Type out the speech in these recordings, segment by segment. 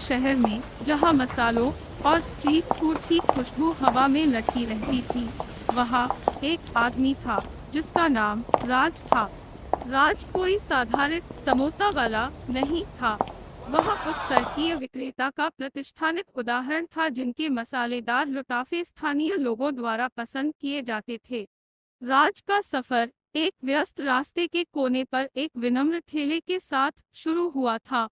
शहर में, जहां मसालों और स्ट्रीट फूड की खुशबू हवा में लटकी रहती थी, वहां एक आदमी था जिसका नाम राज था। राज कोई साधारण समोसा वाला नहीं था। वह उस सड़कीय विक्रेता का प्रतिष्ठानिक उदाहरण था जिनके मसालेदार लुटाफे स्थानीय लोगों द्वारा पसंद किए जाते थे। राज का सफर एक व्यस्त रास्ते के कोने पर एक विनम्र ठेले के साथ शुरू हुआ था।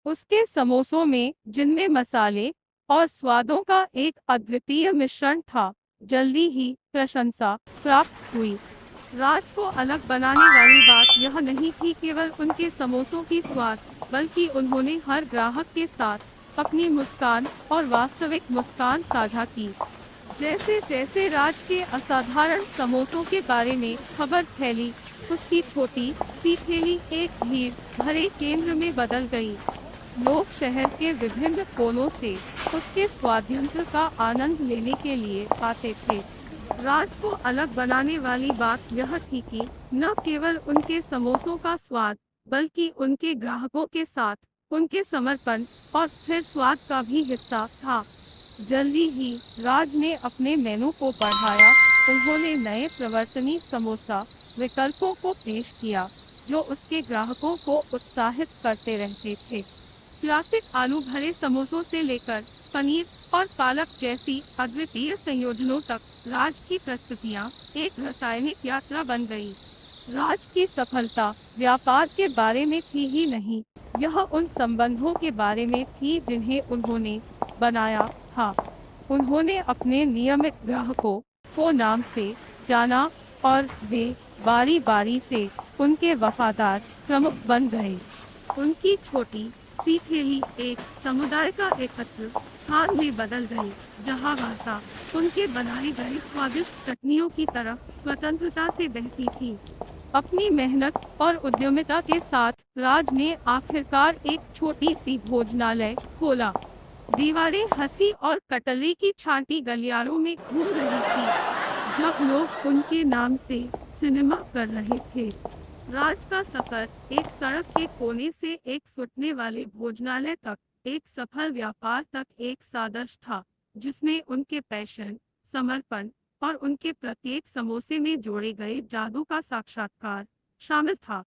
उसके समोसों में, जिनमें मसाले और स्वादों का एक अद्वितीय मिश्रण था, जल्दी ही प्रशंसा प्राप्त हुई। राज को अलग बनाने वाली बात यह नहीं थी केवल उनके समोसों की स्वाद, बल्कि उन्होंने हर ग्राहक के साथ अपनी मुस्कान और वास्तविक मुस्कान साझा की। जैसे जैसे राज के असाधारण समोसों के बारे में खबर फैली, उसकी छोटी सी ठेली एक भीड़ भरे केंद्र में बदल गई। लोग शहर के विभिन्न कोनों से उसके स्वाद्यंत्र का आनंद लेने के लिए आते थे। राज को अलग बनाने वाली बात यह थी कि न केवल उनके समोसों का स्वाद, बल्कि उनके ग्राहकों के साथ उनके समर्पण और स्थिर स्वाद का भी हिस्सा था। जल्दी ही राज ने अपने मेनू को बढ़ाया। उन्होंने नए प्रवर्तनी समोसा विकल्पों को पेश किया, जो उसके ग्राहकों को उत्साहित करते रहते थे। क्लासिक आलू भरे समोसों से लेकर पनीर और पालक जैसी अद्वितीय संयोजनों तक, राज की प्रस्तुतियां एक रासायनिक यात्रा बन गई। राज की सफलता व्यापार के बारे में थी ही नहीं, यह उन संबंधों के बारे में थी जिन्हें उन्होंने बनाया था। उन्होंने अपने नियमित ग्राहकों को नाम से जाना और वे बारी बारी से उनके वफादार प्रमुख बन गए। उनकी छोटी सी थैली एक समुदाय का एकत्र स्थान में बदल गई, जहां वार्ता उनके बनाए गए स्वादिष्ट चटनियों की तरह स्वतंत्रता से बहती थी। अपनी मेहनत और उद्यमिता के साथ राज ने आखिरकार एक छोटी सी भोजनालय खोला। दीवारें हंसी और कटलरी की छांटी गलियारों में घूम रही थी, जब लोग उनके नाम से सिनेमा कर रहे थे। राज का सफर एक सड़क के कोने से एक फुटने वाले भोजनालय तक, एक सफल व्यापार तक एक सादृश्य था, जिसमें उनके पैशन, समर्पण और उनके प्रत्येक समोसे में जोड़े गए जादू का साक्षात्कार शामिल था।